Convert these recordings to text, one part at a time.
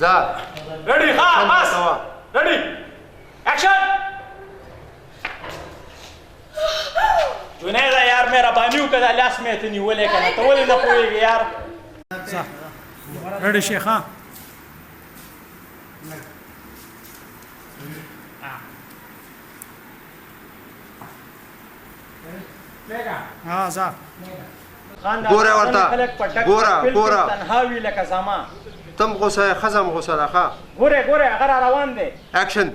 जा रेडी हाँ बस रेडी एक्शन जुनैद यार मेरा बानियों का लाश में इतनी वले का तो वले ना पोएगी यार صح ريدي شيخ ها ها صح ګوره ورته ګوره تنهاوي لك زمان تم غوسه خزم غوسه راخه ګوره هغه روان دي اکشن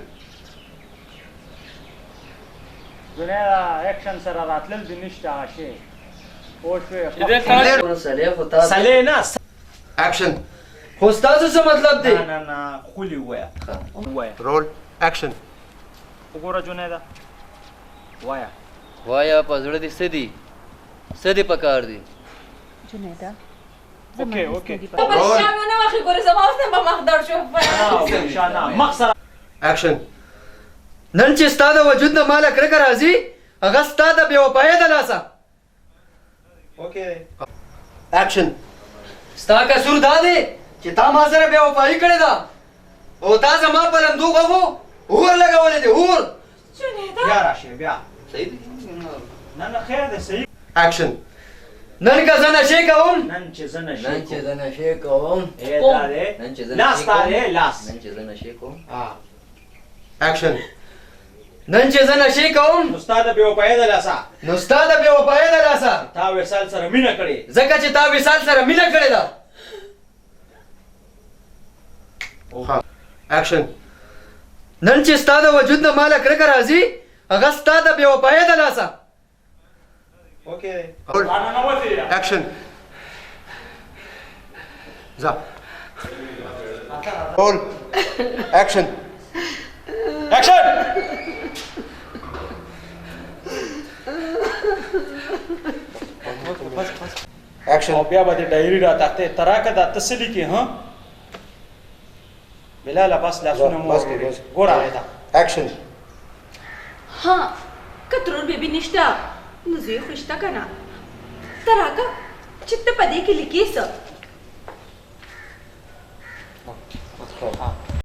جنيد اكشن سره راتلل دي نشته عاشي او شوي سلي ناس اکشن خو ستاسو څه مطلب دی؟ نه خولي ویا رول اکشن وګوره جنيد وایا وایا په زړه دې څه دي؟ څه دې پکار دي؟ جنيدة اوكي بس شامي انا واخي قولي زمان ما اقدر اشوف شانا مخسر اکشن نن چې ستا د وجود نه ماله کرکه راځي هغه ستا د بې وفایۍ د لاسه اوكي اکشن ستا قصور دا دی چې تا ما سره بې وفایي کړې ده او تا زما په لمدو غوښو اور لګولې دي اور جنيدة بیا راشي بیا صحیح دی نه خیر دی صحیح اکشن نن که زه نشې کوم نن چې زه نشي نن چې زه نشې کوم نن چې زه لاس تاره لاس نن چې زه نشې کوم اکشن نن چې زه نشې کوم استاد به وپای د لاسا نو ستا د بې وفایۍ د لاسه تا وسال سره مینه کړې ځکه چې تا وصال سره مینه کړې ده اکشن نن چې ستا د وجود نه ماله کرکه راځي هغه ستا د بې وفایۍ د لاسه اوكي رول انا نوتي اکشن जा रोल एक्शन एक्शन एक्शन بیا به ډایری راته تراکه د تسلی کې ها بلال بس لاسونه مو ګور عليها एक्शन ها كترون بيبي نشتا نزوي خشتا كنا تراكا چت پدې کې لیکي څه